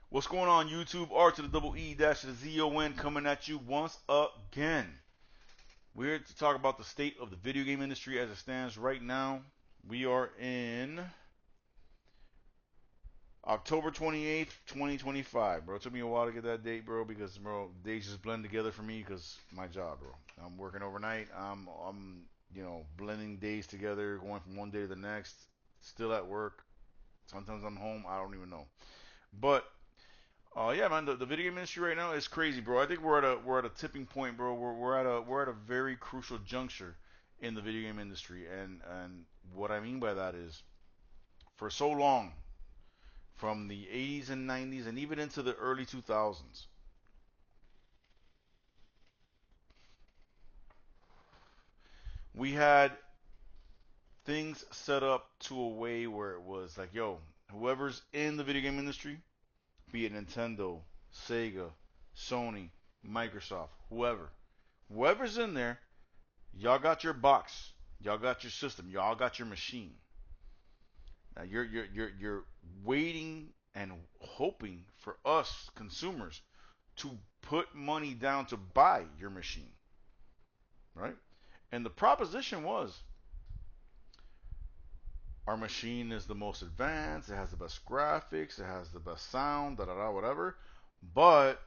What's going on, YouTube? R to the double E dash to the ZON coming at you once again. We're here to talk about the state of the video game industry as it stands right now. We are in October 28th, 2025, bro. It took me a while to get that date, bro, because, bro, days just blend together for me because my job, bro. I'm working overnight. I'm blending days together, going from one day to the next, still at work. Sometimes I'm home. I don't even know. But yeah, man, the video game industry right now is crazy, bro. I think we're at a tipping point, bro. We're at a very crucial juncture in the video game industry, and what I mean by that is, for so long, from the 80s and 90s, and even into the early 2000s, we had things set up to a way where it was like, yo, whoever's in the video game industry, be it Nintendo, Sega, Sony, Microsoft, whoever's in there, y'all got your box. Y'all got your system. Y'all got your machine. Now you're waiting and hoping for us consumers to put money down to buy your machine, right? And the proposition was, our machine is the most advanced. It has the best graphics. It has the best sound. Da da da whatever. But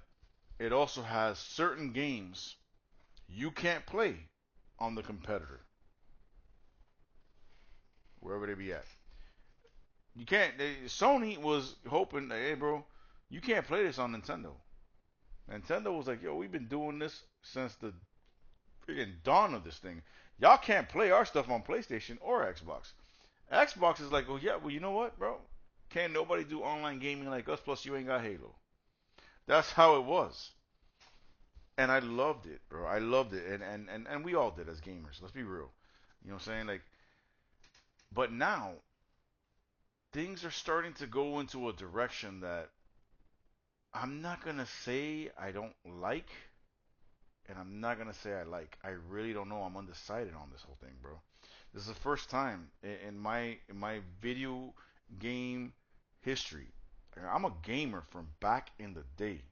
it also has certain games you can't play on the competitor, wherever they be at. You can't. Sony was hoping, hey, bro, you can't play this on Nintendo. Nintendo was like, yo, we've been doing this since the freaking dawn of this thing. Y'all can't play our stuff on PlayStation or Xbox. Xbox is like, well, you know what, bro? Can't nobody do online gaming like us, plus you ain't got Halo. That's how it was. And I loved it, bro. I loved it. And we all did as gamers. Let's be real. You know what I'm saying? Like, but now, things are starting to go into a direction that I'm not gonna say I don't like, and I'm not gonna say I like. I really don't know. I'm undecided on this whole thing, bro. This is the first time in my video game history. I'm a gamer from back in the day,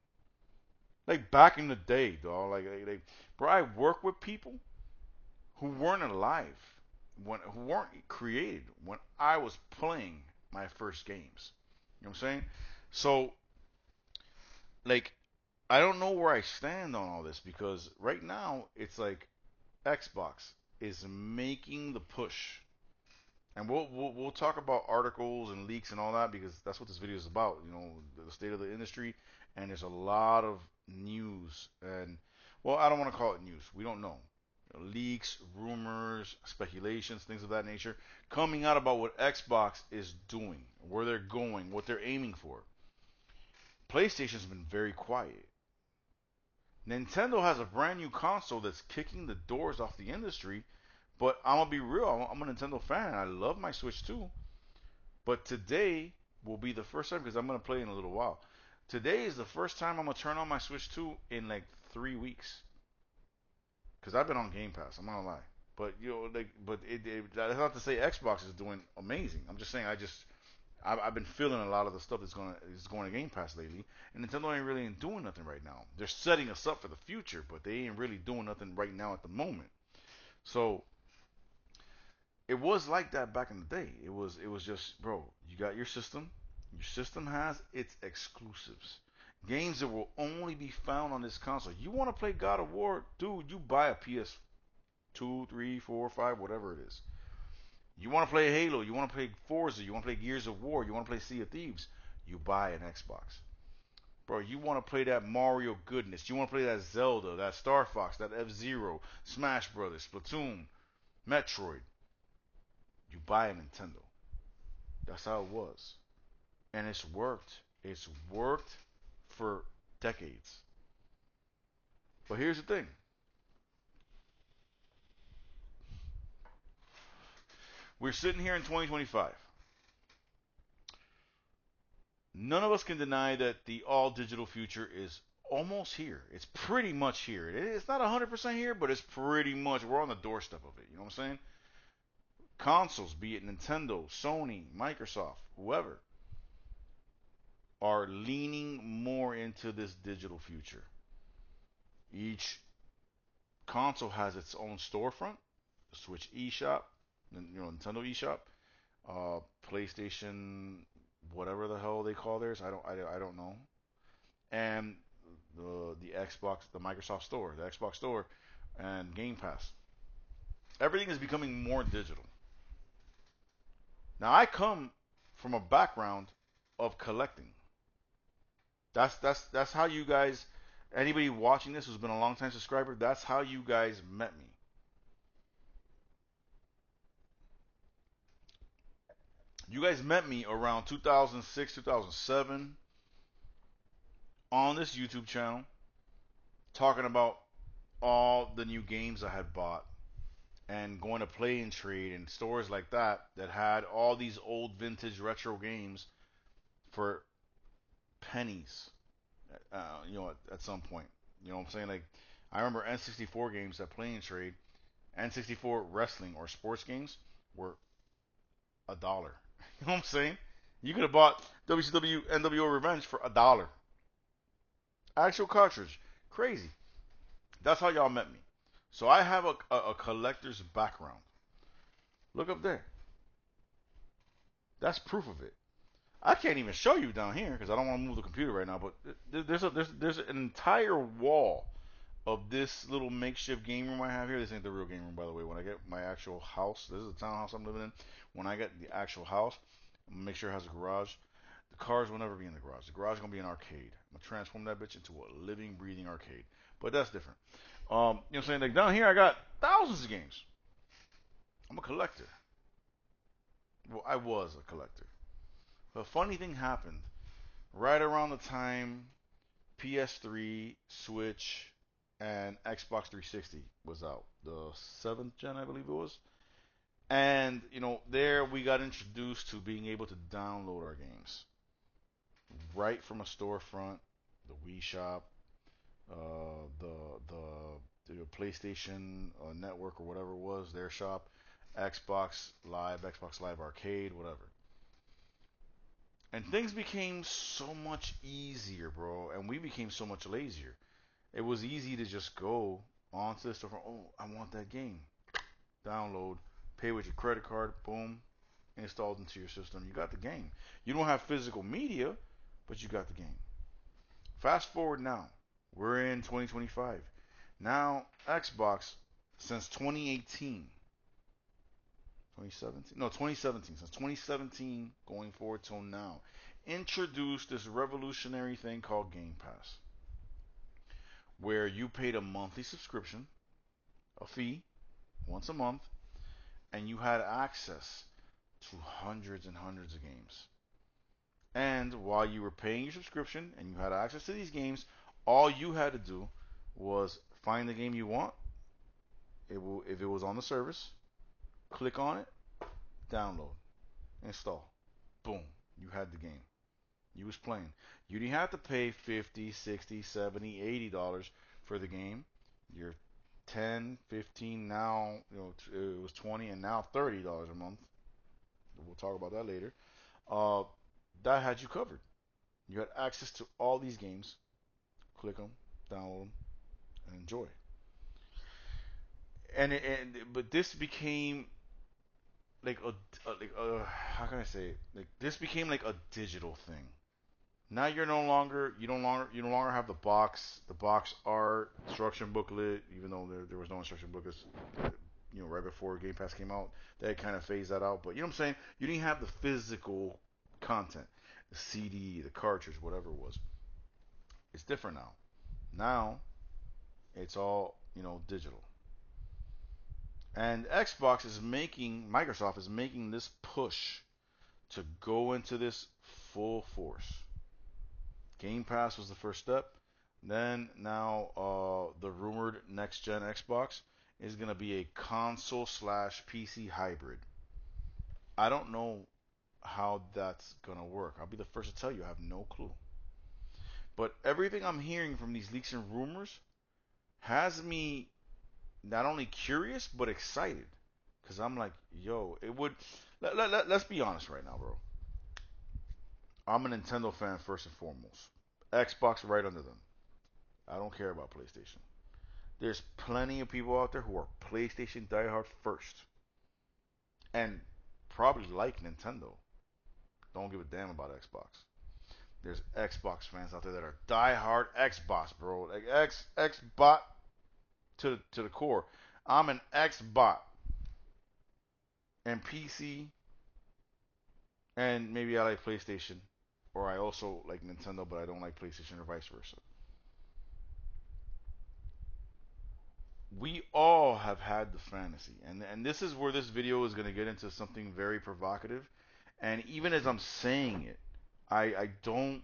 like back in the day, dog. Bro, I work with people who weren't alive who weren't created when I was playing my first games. You know what I'm saying? So, like, I don't know where I stand on all this because right now it's like Xbox is making the push, and we'll talk about articles and leaks and all that because that's what this video is about. You know, the state of the industry, and there's a lot of news and, well, I don't want to call it news. We don't know. Leaks, rumors, speculations, things of that nature coming out about what Xbox is doing, where they're going, what they're aiming for. PlayStation's been very quiet. Nintendo has a brand new console that's kicking the doors off the industry, but I'm gonna be real. I'm a Nintendo fan. I love my Switch too. But today will be the first time because I'm gonna play in a little while. Today is the first time I'm gonna turn on my Switch 2 in like 3 weeks because I've been on Game Pass. I'm not gonna lie. But that's not to say Xbox is doing amazing. I'm just saying I've been feeling a lot of the stuff that's going to Game Pass lately, and Nintendo ain't really doing nothing right now. They're setting us up for the future, but they ain't really doing nothing right now at the moment. So it was like that back in the day. It was just, bro, you got your system. Your system has its exclusives. Games that will only be found on this console. You want to play God of War, dude? You buy a PS2, 3, 4, 5, whatever it is. You want to play Halo, you want to play Forza, you want to play Gears of War, you want to play Sea of Thieves, you buy an Xbox. Bro, you want to play that Mario goodness, you want to play that Zelda, that Star Fox, that F-Zero, Smash Brothers, Splatoon, Metroid, you buy a Nintendo. That's how it was. And it's worked. It's worked for decades. But here's the thing. We're sitting here in 2025. None of us can deny that the all digital future is almost here. It's pretty much here. It's not 100% here, but it's pretty much, we're on the doorstep of it. You know what I'm saying? Consoles, be it Nintendo, Sony, Microsoft, whoever, are leaning more into this digital future. Each console has its own storefront, the Switch eShop, Nintendo eShop, PlayStation, whatever the hell they call theirs. I don't know. And the Xbox, the Microsoft Store, the Xbox Store, and Game Pass. Everything is becoming more digital. Now I come from a background of collecting. That's how you guys. Anybody watching this who's been a long time subscriber, that's how you guys met me. You guys met me around 2006, 2007 on this YouTube channel, talking about all the new games I had bought and going to Play and Trade and stores like that that had all these old vintage retro games for pennies. At some point, you know what I'm saying? Like, I remember N64 games at Play and Trade, N64 wrestling or sports games were $1. You know what I'm saying? You could have bought WCW NWO Revenge for $1. Actual cartridge. Crazy. That's how y'all met me. So I have a collector's background. Look up there. That's proof of it. I can't even show you down here because I don't want to move the computer right now. But there's an entire wall of this little makeshift game room I have here. This ain't the real game room, by the way. When I get my actual house, this is the townhouse I'm living in. When I get the actual house, I'm gonna make sure it has a garage. The cars will never be in the garage. The garage is gonna be an arcade. I'm gonna transform that bitch into a living, breathing arcade. But that's different. You know what I'm saying? Like down here, I got thousands of games. I'm a collector. Well, I was a collector. But a funny thing happened right around the time PS3, Switch, and Xbox 360 was out. The seventh gen, I believe it was. And, there we got introduced to being able to download our games right from a storefront, the Wii Shop, the PlayStation Network or whatever it was, their shop, Xbox Live Arcade, whatever. And things became so much easier, bro, and we became so much lazier. It was easy to just go onto the store. Oh, I want that game. Download, pay with your credit card, boom, installed into your system. You got the game. You don't have physical media, but you got the game. Fast forward now. We're in 2025. Now, Xbox, since 2018, 2017? No, 2017. Since 2017 going forward till now, introduced this revolutionary thing called Game Pass, where you paid a monthly subscription, a fee, once a month, and you had access to hundreds and hundreds of games. And while you were paying your subscription and you had access to these games, all you had to do was find the game you want. If it was on the service, click on it, download, install. Boom, you had the game. You was playing. You didn't have to pay 50, 60, 70, $80 for the game. You're 10, 15 now, it was 20 and now $30 a month. We'll talk about that later. Uh, that had you covered. You had access to all these games. Click them, download them, and enjoy. But this became like how can I say it? Like this became like a digital thing. Now you no longer have the box art, instruction booklet, even though there was no instruction booklets, right before Game Pass came out, they kind of phased that out. But you know what I'm saying? You didn't have the physical content, the CD, the cartridge, whatever it was. It's different now. Now it's all digital. And Microsoft is making this push to go into this full force. Game Pass was the first step. Then now the rumored next gen Xbox is going to be a console slash PC hybrid. I don't know how that's going to work. I'll be the first to tell you I have no clue. But everything I'm hearing from these leaks and rumors has me not only curious but excited. Because I'm like, yo, it would. Let's be honest right now, bro. I'm a Nintendo fan first and foremost. Xbox right under them. I don't care about PlayStation. There's plenty of people out there who are PlayStation diehard first, and probably like Nintendo. Don't give a damn about Xbox. There's Xbox fans out there that are diehard Xbox, bro. Like Xbot to the core. I'm an Xbot and PC, and maybe I like PlayStation, or I also like Nintendo, but I don't like PlayStation, or vice versa. We all have had the fantasy, and this is where this video is going to get into something very provocative. And even as I'm saying it, I don't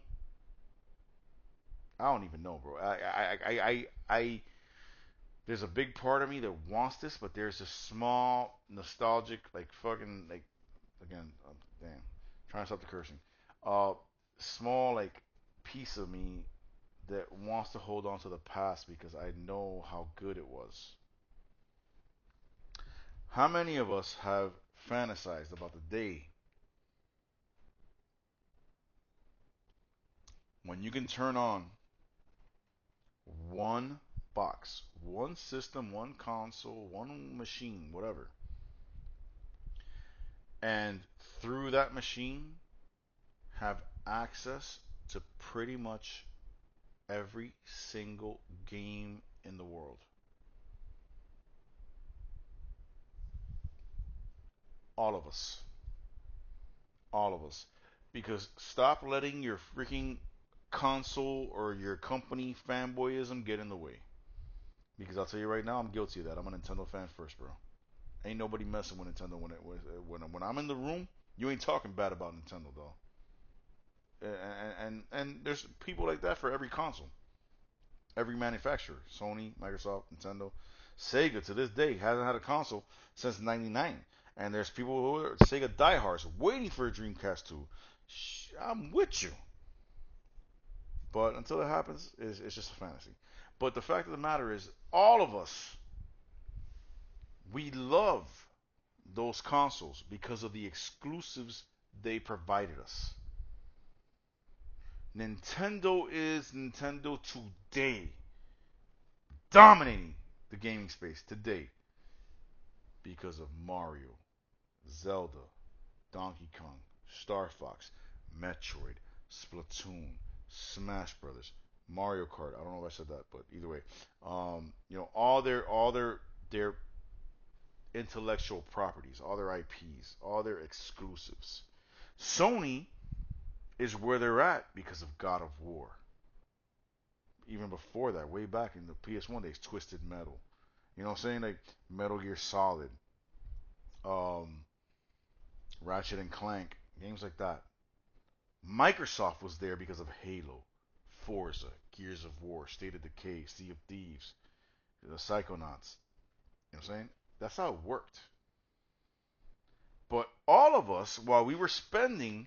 I don't even know, bro. There's a big part of me that wants this, but there's a small nostalgic, like fucking, like, again, damn, trying to stop the cursing. Uh, Small, like, piece of me that wants to hold on to the past because I know how good it was. How many of us have fantasized about the day when you can turn on one box, one system, one console, one machine, whatever, and through that machine have access to pretty much every single game in the world? All of us. All of us. Because stop letting your freaking console or your company fanboyism get in the way. Because I'll tell you right now, I'm guilty of that. I'm a Nintendo fan first, bro. Ain't nobody messing with Nintendo when I'm in the room. You ain't talking bad about Nintendo, though. And there's people like that for every console, every manufacturer. Sony, Microsoft, Nintendo, Sega to this day hasn't had a console since '99, and there's people who are Sega diehards waiting for a Dreamcast 2. I'm with you, but until it happens, it's just a fantasy. But the fact of the matter is, all of us, we love those consoles because of the exclusives they provided us. Nintendo is Nintendo today, dominating the gaming space today because of Mario, Zelda, Donkey Kong, Star Fox, Metroid, Splatoon, Smash Brothers, Mario Kart. I don't know if I said that, but either way, all their intellectual properties, all their IPs, all their exclusives. Sony is where they're at because of God of War. Even before that, way back in the PS1 days, Twisted Metal. You know what I'm saying? Like Metal Gear Solid, um, Ratchet and Clank, games like that. Microsoft was there because of Halo, Forza, Gears of War, State of Decay, Sea of Thieves, the Psychonauts. You know what I'm saying? That's how it worked. But all of us, while we were spending,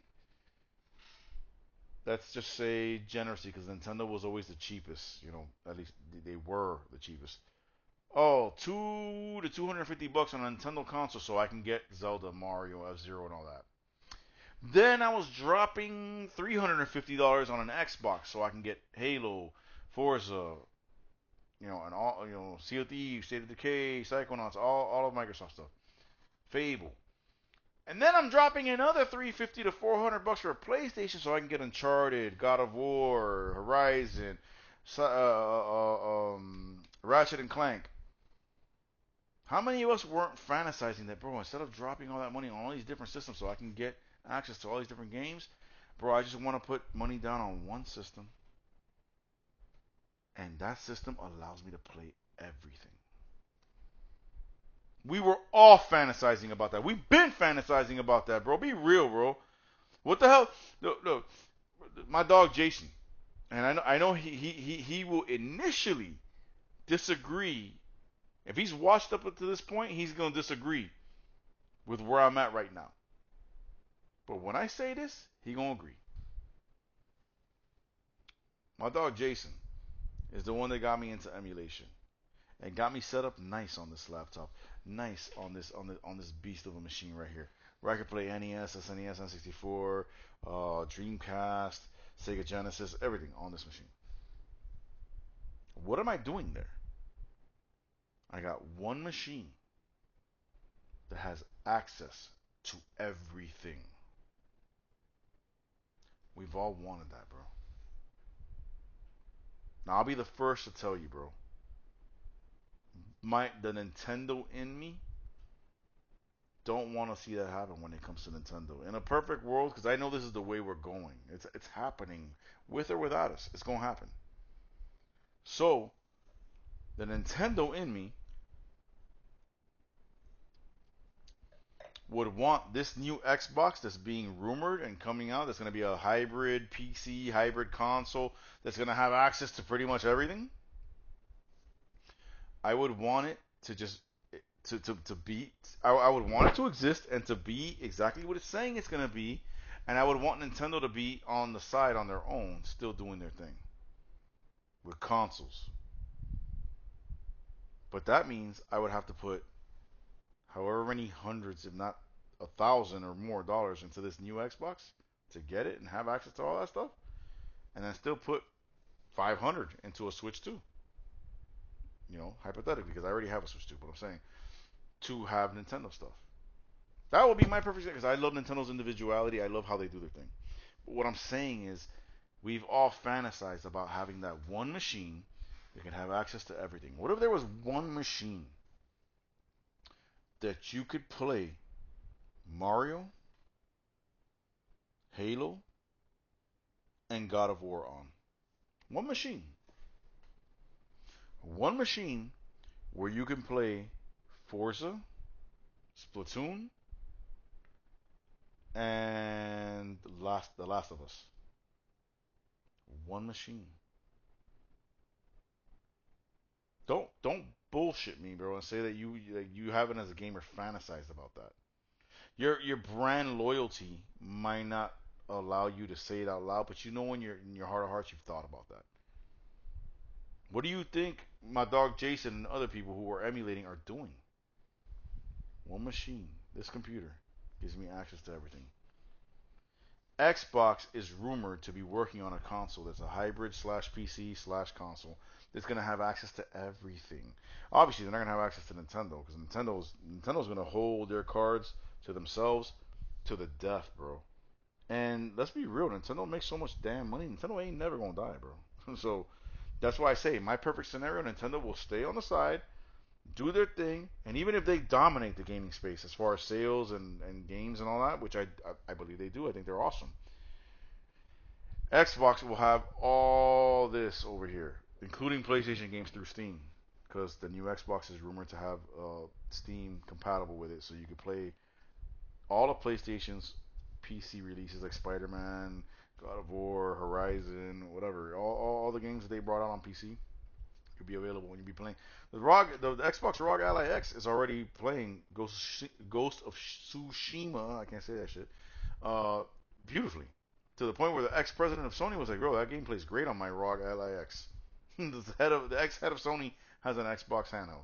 let's just say generously, because Nintendo was always the cheapest. At least they were the cheapest. Oh, $200 to $250 on a Nintendo console, so I can get Zelda, Mario, F Zero, and all that. Then I was dropping $350 on an Xbox, so I can get Halo, Forza, and all, Sea of Thieves, State of Decay, Psychonauts, all of Microsoft stuff, Fable. And then I'm dropping another $350 to $400 for a PlayStation, so I can get Uncharted, God of War, Horizon, Ratchet and Clank. How many of us weren't fantasizing that, bro, instead of dropping all that money on all these different systems so I can get access to all these different games, bro, I just want to put money down on one system, and that system allows me to play everything. We were all fantasizing about that. We've been fantasizing about that, bro. Be real, bro. What the hell? Look, my dog Jason, and I know he will initially disagree. If he's watched up to this point, he's gonna disagree with where I'm at right now. But when I say this, he gonna agree. My dog Jason is the one that got me into emulation and got me set up nice on this laptop, nice on this beast of a machine right here. where I could play NES, SNES, N64, Dreamcast, Sega Genesis, everything on this machine. What am I doing there? I got one machine that has access to everything. We've all wanted that, bro. Now I'll be the first to tell you, bro. The Nintendo in me don't want to see that happen when it comes to Nintendo. In a perfect world, because I know this is the way we're going. It's happening with or without us. It's gonna happen. So the Nintendo in me would want this new Xbox that's being rumored and coming out. That's gonna be a hybrid PC, hybrid console that's gonna have access to pretty much everything. I would want it to just to be. I would want it to exist and to be exactly what it's saying it's gonna be, and I would want Nintendo to be on the side on their own, still doing their thing with consoles. But that means I would have to put however many hundreds, if not 1,000 or more dollars into this new Xbox to get it and have access to all that stuff, and then still put 500 into a Switch 2. You know, hypothetically, because I already have a Switch 2, but I'm saying to have Nintendo stuff. That would be my perfect because I love Nintendo's individuality. I love how they do their thing. But what I'm saying is, we've all fantasized about having that one machine that can have access to everything. What if there was one machine that you could play Mario, Halo, and God of War on? One machine. One machine where you can play Forza, Splatoon, and The Last of Us. One machine. Don't bullshit me, bro, and say that you haven't as a gamer fantasized about that. Your brand loyalty might not allow you to say it out loud, but you know in your heart of hearts you've thought about that. What do you think my dog Jason and other people who are emulating are doing? One machine, this computer, gives me access to everything. Xbox is rumored to be working on a console that's a hybrid slash PC slash console that's going to have access to everything. Obviously, they're not going to have access to Nintendo because Nintendo's going to hold their cards to themselves to the death, bro. And let's be real, Nintendo makes so much damn money. Nintendo ain't never going to die, bro. So that's why I say my perfect scenario, Nintendo will stay on the side, do their thing, and even if they dominate the gaming space as far as sales and games and all that, which I believe they do, I think they're awesome. Xbox will have all this over here, including PlayStation games through Steam, because the new Xbox is rumored to have Steam compatible with it, so you can play all of PlayStation's PC releases like Spider-Man, God of War, Horizon, whatever. All the games that they brought out on PC could be available when you be playing. The Xbox ROG Ally X is already playing Ghost of Tsushima. I can't say that shit. Uh, beautifully. To the point where the ex-president of Sony was like, "Bro, that game plays great on my ROG Ally X." The ex-head of Sony has an Xbox handheld.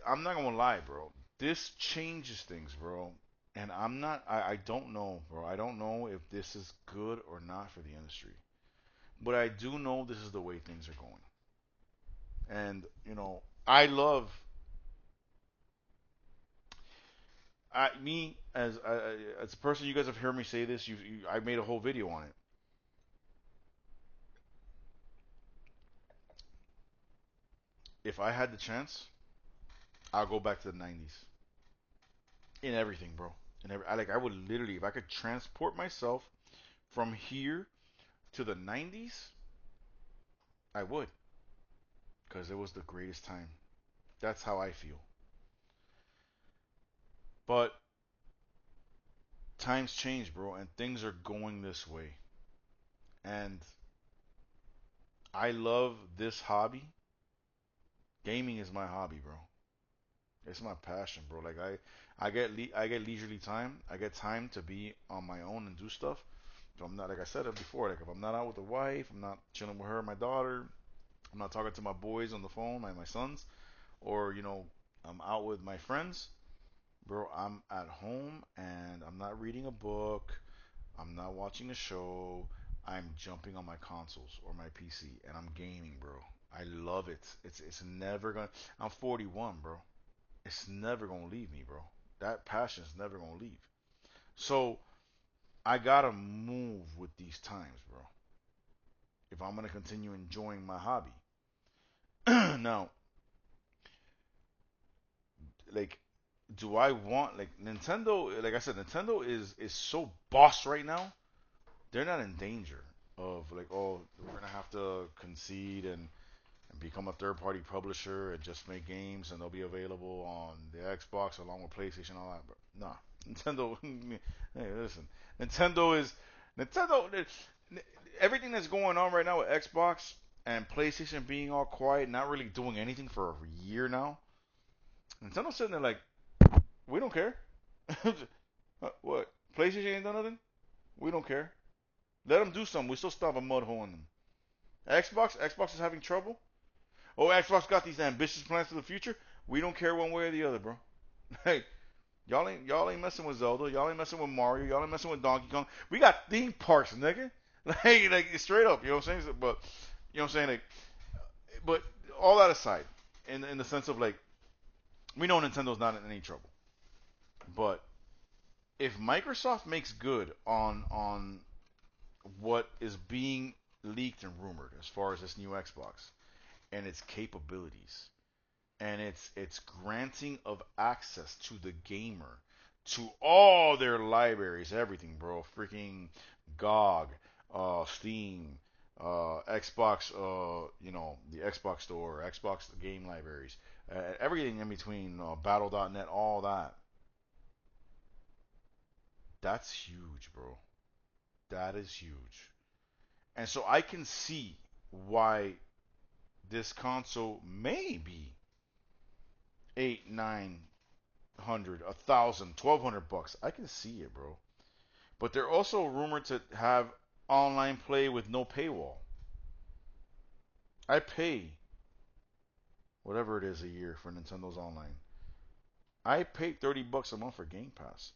I'm not gonna lie, bro. This changes things, bro. And I'm not. I don't know, bro. I don't know if this is good or not for the industry. But I do know this is the way things are going. And I love me as a person. You guys have heard me say this. I made a whole video on it. If I had the chance, I'll go back to the '90s in everything, bro. I would literally, if I could transport myself from here to the '90s, I would, because it was the greatest time. That's how I feel. But times change, bro, and things are going this way. And I love this hobby. Gaming is my hobby, bro. It's my passion, bro. Like I get leisurely time. I get time to be on my own and do stuff. So I'm not, like I said it before. Like if I'm not out with the wife, I'm not chilling with her, my daughter. I'm not talking to my boys on the phone, my sons, or I'm out with my friends. Bro, I'm at home and I'm not reading a book. I'm not watching a show. I'm jumping on my consoles or my PC and I'm gaming, bro. I love it. It's never gonna. I'm 41, bro. It's never gonna leave me, bro. That passion's never gonna leave. So I gotta move with these times, bro. If I'm gonna continue enjoying my hobby. Now, like, do I want like Nintendo? Like I said, Nintendo is so boss right now. They're not in danger of like, oh, we're gonna have to concede and become a third party publisher and just make games and they'll be available on the Xbox along with PlayStation and all that. But nah, Nintendo. Hey, listen, Nintendo is Nintendo. Everything that's going on right now with Xbox and PlayStation being all quiet, not really doing anything for a year now. Nintendo's sitting there like, we don't care. What? PlayStation ain't done nothing. We don't care. Let them do something. We still stop a mud hole in them. Xbox is having trouble. Oh, Xbox got these ambitious plans for the future. We don't care one way or the other, bro. Hey, y'all ain't messing with Zelda. Y'all ain't messing with Mario. Y'all ain't messing with Donkey Kong. We got theme parks, nigga. Like straight up, you know what I'm saying? But you know what I'm saying? Like, but all that aside, in the sense of like, we know Nintendo's not in any trouble. But if Microsoft makes good on what is being leaked and rumored as far as this new Xbox and its capabilities, and its granting of access to the gamer to all their libraries, everything, bro. Freaking GOG, Steam, Xbox, the Xbox Store, Xbox game libraries, everything in between, Battle.net, all that. That's huge, bro. That is huge. And so I can see why this console may be eight, 900, 1,000, 1,200 bucks. I can see it, bro. But they're also rumored to have online play with no paywall. I pay whatever it is a year for Nintendo's online. I pay 30 bucks a month for Game Pass.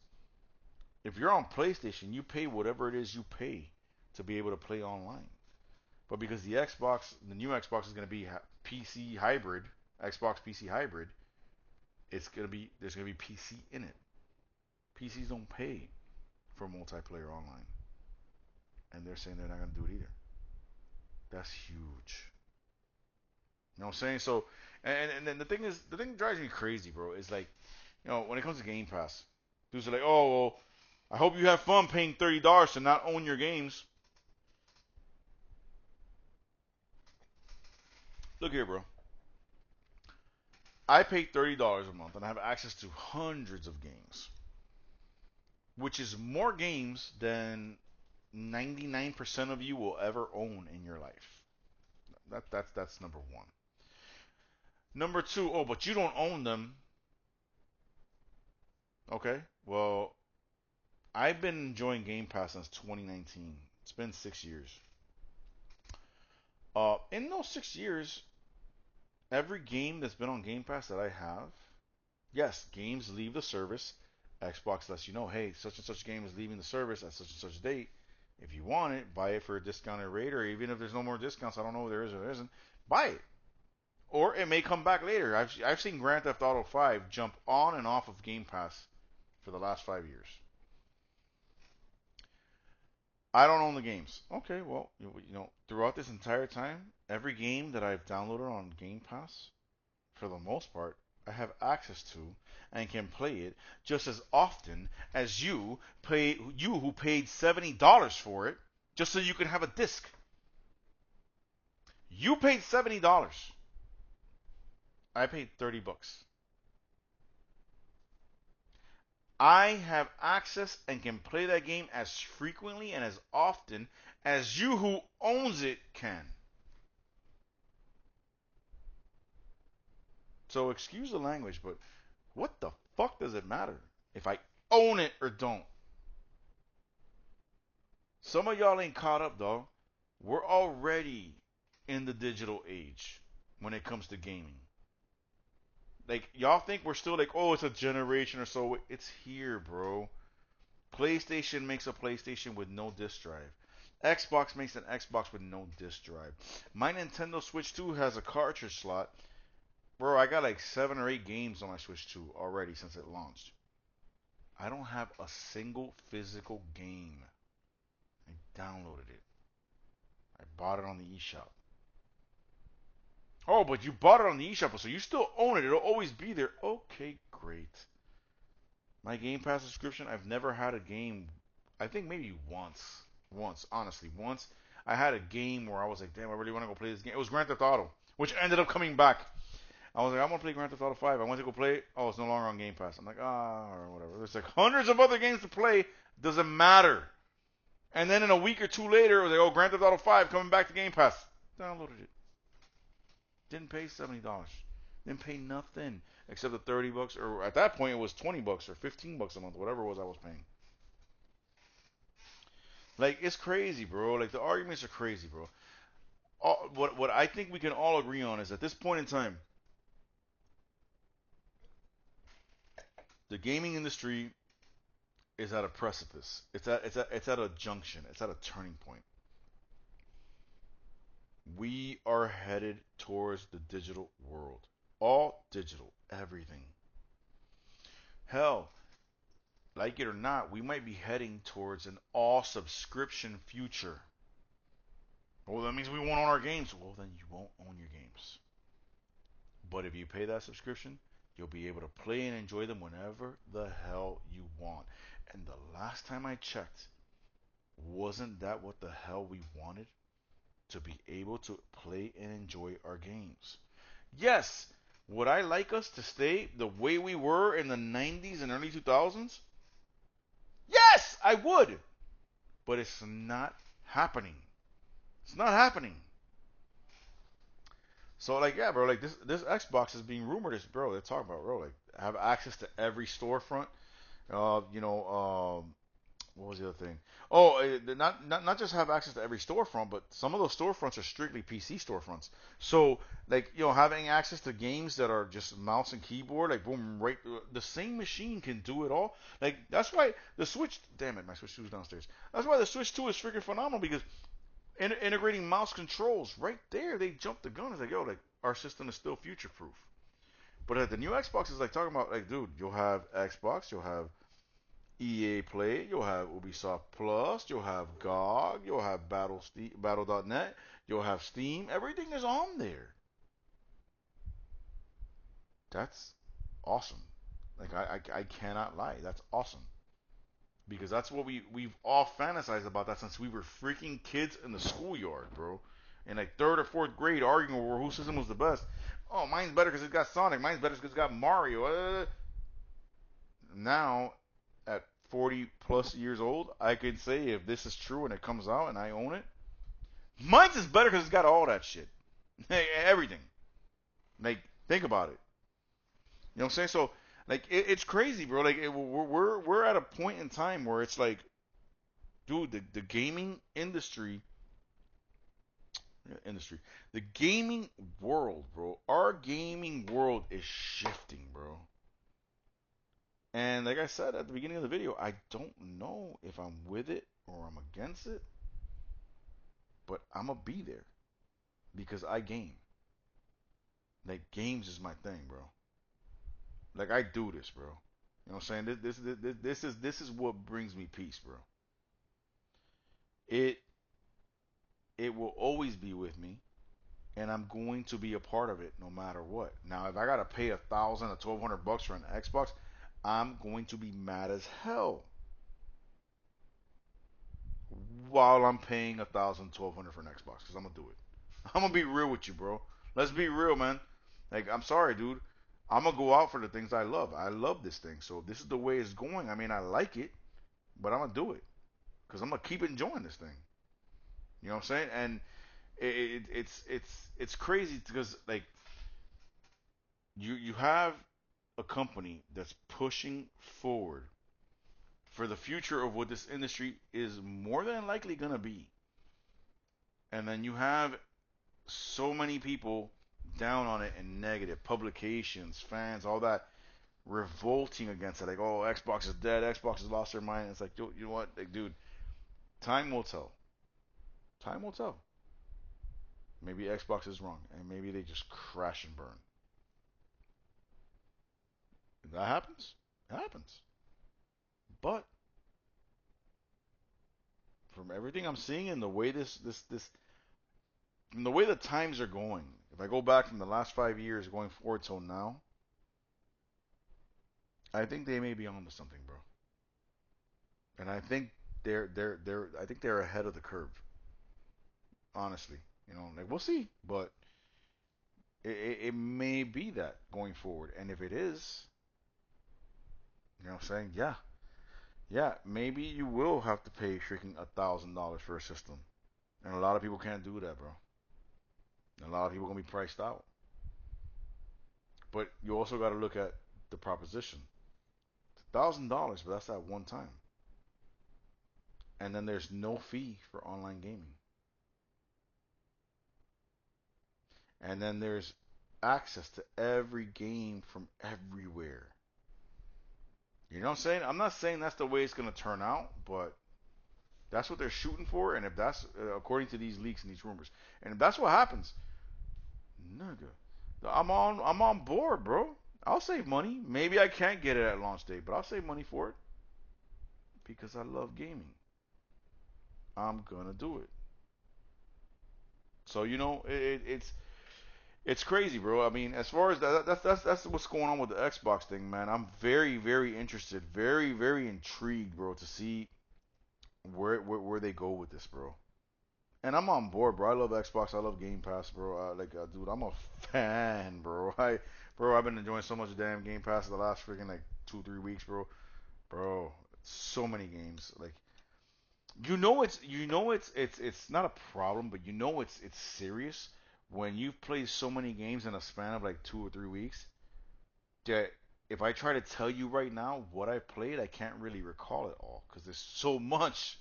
If you're on PlayStation, you pay whatever it is you pay to be able to play online. But because the new Xbox is going to be PC hybrid, Xbox PC hybrid, there's going to be PC in it. PCs don't pay for multiplayer online, and they're saying they're not going to do it either. That's huge. You know what I'm saying? So, and then the thing that drives me crazy, bro, is like, when it comes to Game Pass, dudes are like, oh, well, I hope you have fun paying $30 to not own your games. Look here, bro. I pay $30 a month and I have access to hundreds of games, which is more games than 99% of you will ever own in your life. That's number one. Number two, oh, but you don't own them. Okay, well, I've been enjoying Game Pass since 2019. It's been 6 years. In those 6 years, every game that's been on Game Pass that I have, yes, games leave the service. Xbox lets you know, hey, such and such game is leaving the service at such and such date. If you want it, buy it for a discounted rate, or even if there's no more discounts, I don't know if there is or there isn't, buy it. Or it may come back later. I've seen Grand Theft Auto 5 jump on and off of Game Pass for the last 5 years. I don't own the games. Okay, well, throughout this entire time, every game that I've downloaded on Game Pass, for the most part, I have access to and can play it just as often as you who paid $70 for it just so you can have a disc. You paid $70. I paid 30 bucks. I have access and can play that game as frequently and as often as you who owns it can. So excuse the language, but what the fuck does it matter if I own it or don't? Some of y'all ain't caught up, dog. We're already in the digital age when it comes to gaming. Like y'all think we're still like, oh, it's a generation or so. It's here, bro. PlayStation makes a PlayStation with no disc drive. Xbox makes an Xbox with no disc drive. My Nintendo Switch 2 has a cartridge slot. Bro, I got like 7 or 8 games on my Switch 2 already since it launched. I don't have a single physical game. I downloaded it. I bought it on the eShop. Oh, but you bought it on the eShop, so you still own it. It'll always be there. Okay, great. My Game Pass subscription, I've never had a game. I think maybe once. Once, honestly. Once I had a game where I was like, damn, I really want to go play this game. It was Grand Theft Auto, which ended up coming back. I was like, I want to play Grand Theft Auto 5. I went to go play it. Oh, it's no longer on Game Pass. I'm like, or whatever. There's like hundreds of other games to play. Doesn't matter. And then in a week or two later, it was like, oh, Grand Theft Auto 5 coming back to Game Pass. Downloaded it. Didn't pay $70. Didn't pay nothing except the $30, or at that point it was $20 or $15 a month, whatever it was I was paying. Like it's crazy, bro. Like the arguments are crazy, bro. What I think we can all agree on is at this point in time, the gaming industry is at a precipice. It's at a junction. It's at a turning point. We are headed towards the digital world. All digital, everything. Hell, like it or not, we might be heading towards an all subscription future. Well, that means we won't own our games. Well, then you won't own your games. But if you pay that subscription, you'll be able to play and enjoy them whenever the hell you want. And the last time I checked, wasn't that what the hell we wanted? To be able to play and enjoy our games. Yes, would I like us to stay the way we were in the 90s and early 2000s? Yes, I would. But it's not happening. It's not happening. So like yeah, bro, like this Xbox is being rumored as bro. They're talking about bro, like have access to every storefront. What was the other thing? Oh, not just have access to every storefront, but some of those storefronts are strictly PC storefronts. So like having access to games that are just mouse and keyboard, like boom, right, the same machine can do it all. Like that's why the Switch. Damn it, my Switch 2 is downstairs. That's why the Switch 2 is freaking phenomenal because integrating mouse controls right there, they jumped the gun. It's like yo, like our system is still future proof. But the new Xbox is like talking about like, dude, you'll have Xbox, you'll have EA Play, you'll have Ubisoft Plus, you'll have GOG, you'll have Battle.net, you'll have Steam. Everything is on there. That's awesome. Like I cannot lie. That's awesome because that's what we've all fantasized about that since we were freaking kids in the schoolyard, bro. In like third or fourth grade, arguing over whose system was the best. Oh, mine's better because it's got Sonic. Mine's better because it's got Mario. Now, at 40 plus years old, I can say if this is true and it comes out and I own it, mine's is better because it's got all that shit, everything. Like, think about it. You know what I'm saying? So, like, it's crazy, bro. Like, we're at a point in time where it's like, dude, the gaming the gaming world, bro. Our gaming world is shifting, bro. And like I said at the beginning of the video, I don't know if I'm with it or I'm against it, but I'm gonna be there because I game. Like games is my thing, bro. Like I do this, bro. You know what I'm saying? This is what brings me peace, bro. It it will always be with me, and I'm going to be a part of it no matter what. Now, if I gotta pay 1,000 or 1,200 bucks for an Xbox, I'm going to be mad as hell while I'm paying 1,000, 1,200 for an Xbox because I'm gonna do it. I'm gonna be real with you, bro. Let's be real, man. Like, I'm sorry, dude. I'm gonna go out for the things I love. I love this thing, so this is the way it's going. I mean, I like it, but I'm gonna do it because I'm gonna keep enjoying this thing. You know what I'm saying? And it's crazy because like you have a company that's pushing forward for the future of what this industry is more than likely gonna be, and then you have so many people down on it and negative. Publications, fans, all that revolting against it. Like, oh, Xbox is dead. Xbox has lost their mind. It's like, you know what? Like, dude, time will tell. Time will tell. Maybe Xbox is wrong, and maybe they just crash and burn. If that happens, it happens. But from everything I'm seeing and the way from the way the times are going, if I go back from the last 5 years going forward till now, I think they may be onto something, bro. And I think they're ahead of the curve. Honestly, like we'll see, but it may be that going forward. And if it is, what I'm saying, yeah, yeah, maybe you will have to pay freaking $1,000 for a system, and a lot of people can't do that, bro. And a lot of people gonna be priced out. But you also got to look at the proposition. It's $1,000, but that's at one time. And then there's no fee for online gaming. And then there's access to every game from everywhere. You know what I'm saying? I'm not saying that's the way it's going to turn out, but that's what they're shooting for. And if that's according to these leaks and these rumors, and if that's what happens, nigga, I'm on board, bro. I'll save money. Maybe I can't get it at launch day, but I'll save money for it because I love gaming. I'm gonna do it. So it's crazy, bro. I mean, as far as that's what's going on with the Xbox thing, man. I'm very very interested, very very intrigued, bro, to see where they go with this, bro. And I'm on board, bro. I love Xbox. I love Game Pass, bro. Dude, I'm a fan, bro. I've been enjoying so much damn Game Pass the last freaking like 2 3 weeks, bro. Bro, so many games. Like, it's not a problem, but it's serious when you've played so many games in a span of like 2 or 3 weeks that if I try to tell you right now what I played, I can't really recall it all because there's so much.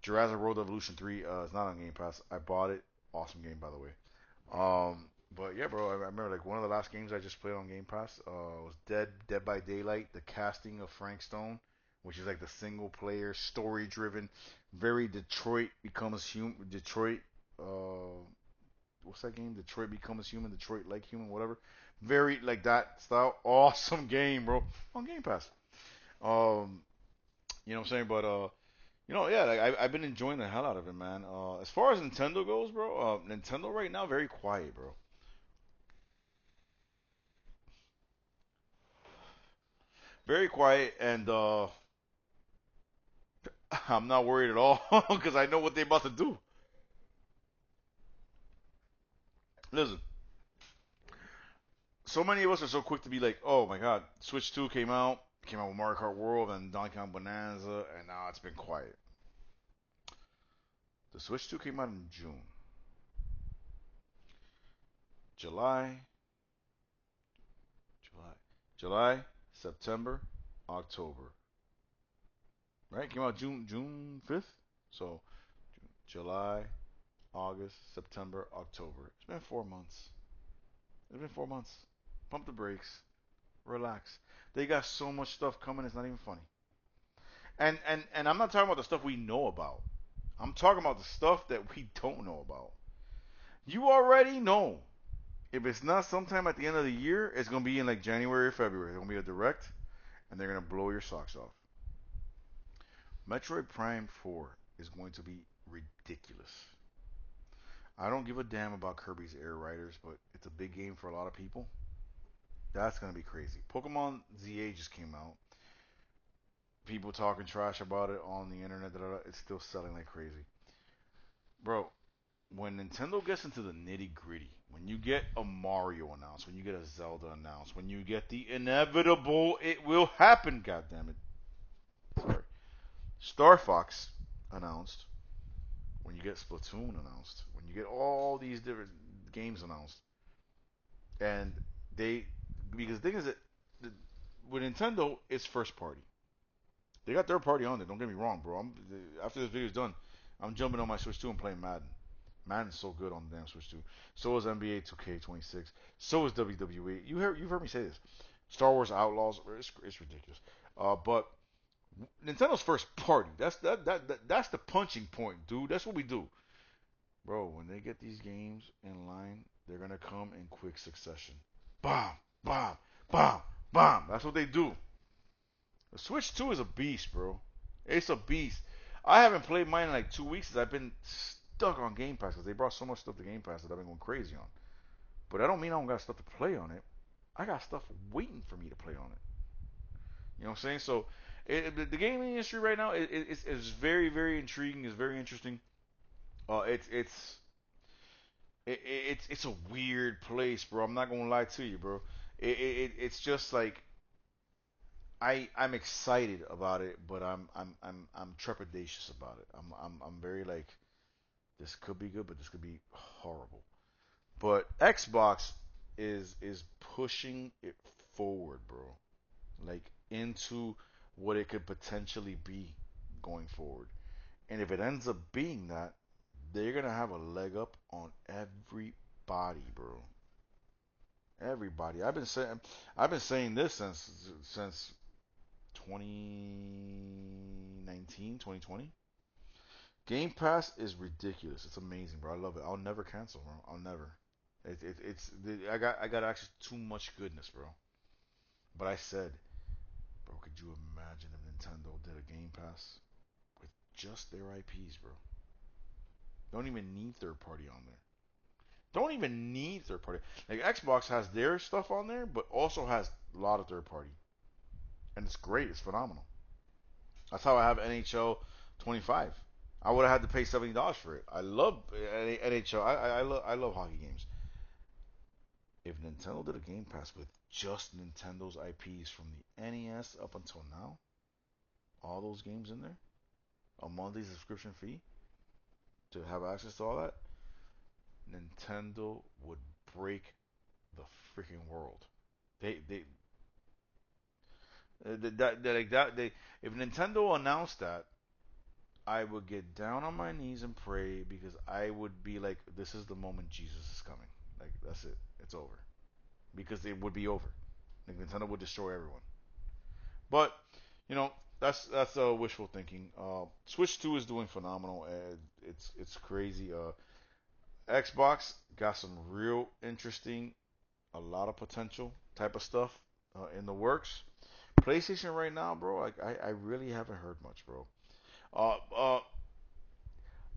Jurassic World Evolution 3 is not on Game Pass. I bought it. Awesome game, by the way. But yeah, bro, I remember like one of the last games I just played on Game Pass was Dead by Daylight. The casting of Frank Stone, which is like the single player, story driven, very Detroit becomes human. Detroit, uh, what's that game? Detroit becomes human. Detroit like human, whatever. Very like that style. Awesome game, bro. On Game Pass. Um, you know what I'm saying? But yeah, like I've been enjoying the hell out of it, man. As far as Nintendo goes, bro, Nintendo right now very quiet, bro. Very quiet, and I'm not worried at all because I know what they're about to do. Listen, so many of us are so quick to be like, "Oh my God, Switch 2 came out with Mario Kart World and Donkey Kong Bonanza, and now it's been quiet." The Switch 2 came out in June, July, July, July, September, October. Right? Came out June 5th. So July, August, September, October. It's been 4 months. It's been 4 months. Pump the brakes. Relax. They got so much stuff coming. It's not even funny. And I'm not talking about the stuff we know about. I'm talking about the stuff that we don't know about. You already know. If it's not sometime at the end of the year, it's gonna be in like January or February. It's gonna be a direct, and they're gonna blow your socks off. Metroid Prime 4 is going to be ridiculous. I don't give a damn about Kirby's Air Riders, but it's a big game for a lot of people. That's gonna be crazy. Pokemon ZA just came out. People talking trash about it on the internet. It's still selling like crazy, bro. When Nintendo gets into the nitty gritty, when you get a Mario announced, when you get a Zelda announced, when you get the inevitable, it will happen. God damn it! Sorry. Star Fox announced. When you get Splatoon announced. When you get all these different games announced, and they because the thing is that with Nintendo, it's first party. They got third party on it. Don't get me wrong, bro. After this video's done, I'm jumping on my Switch 2 and playing Madden. Madden's so good on the damn Switch too. So is NBA 2K26. So is WWE. You've heard me say this. Star Wars Outlaws. It's ridiculous. But Nintendo's first party. That's the punching point, dude. That's what we do, bro. When they get these games in line, they're gonna come in quick succession. Bomb, bomb, bomb, bomb. That's what they do. The Switch 2 is a beast, bro. It's a beast. I haven't played mine in like 2 weeks because I've been stuck on Game Pass because they brought so much stuff to Game Pass that I've been going crazy on. But I don't mean I don't got stuff to play on it. I got stuff waiting for me to play on it. You know what I'm saying? So the gaming industry right now is very very intriguing. It's very interesting. It's a weird place, bro. I'm not gonna lie to you, bro. It's just like I'm excited about it, but I'm trepidatious about it. I'm very like this could be good, but this could be horrible. But Xbox is pushing it forward, bro. Like into what it could potentially be going forward. And if it ends up being that, they're gonna have a leg up on everybody, bro. Everybody. I've been saying this since 2019, 2020. Game Pass is ridiculous. It's amazing, bro. I love it. I'll never cancel, bro. I'll never. I got actually too much goodness, bro. But I said, bro, could you imagine if Nintendo did a Game Pass with just their IPs, bro? Don't even need third party on there. Don't even need third party. Like Xbox has their stuff on there, but also has a lot of third party, and it's great. It's phenomenal. That's how I have NHL 25. I would have had to pay $70 for it. I love NHL. I love hockey games. If Nintendo did a Game Pass with just Nintendo's IPs from the NES up until now, all those games in there, a monthly subscription fee to have access to all that, Nintendo would break the freaking world. They like that they if Nintendo announced that, I would get down on my knees and pray because I would be like, this is the moment Jesus is coming. Like that's it. It's over. Because it would be over. Like Nintendo would destroy everyone. But you know that's wishful thinking. Switch 2 is doing phenomenal. It's crazy. Xbox got some real interesting, a lot of potential type of stuff in the works. PlayStation right now, bro. Like I really haven't heard much, bro. Uh, uh,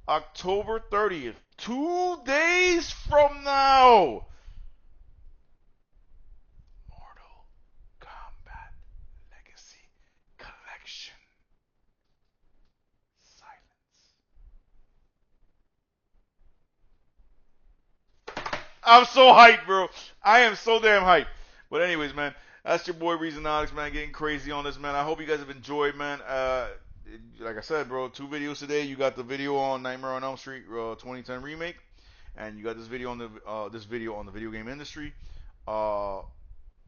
October 30th, 2 days from now. Mortal Kombat Legacy Collection. Silence. I'm so hyped, bro. I am so damn hyped. But anyways, man, that's your boy Reasononics, man, getting crazy on this, man. I hope you guys have enjoyed, man. Like I said, bro, 2 videos today. You got the video on Nightmare on Elm Street 2010 remake, and you got this video on the video game industry. Uh,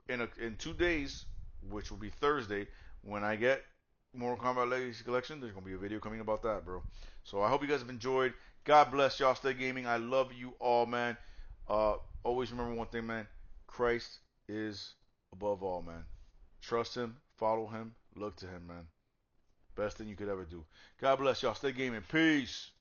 in 2 days, which will be Thursday, when I get Mortal Kombat Legacy Collection, there's gonna be a video coming about that, bro. So I hope you guys have enjoyed. God bless y'all. Stay gaming. I love you all, man. Always remember one thing, man. Christ is above all, man. Trust him, follow him, look to him, man. Best thing you could ever do. God bless y'all. Stay gaming. Peace.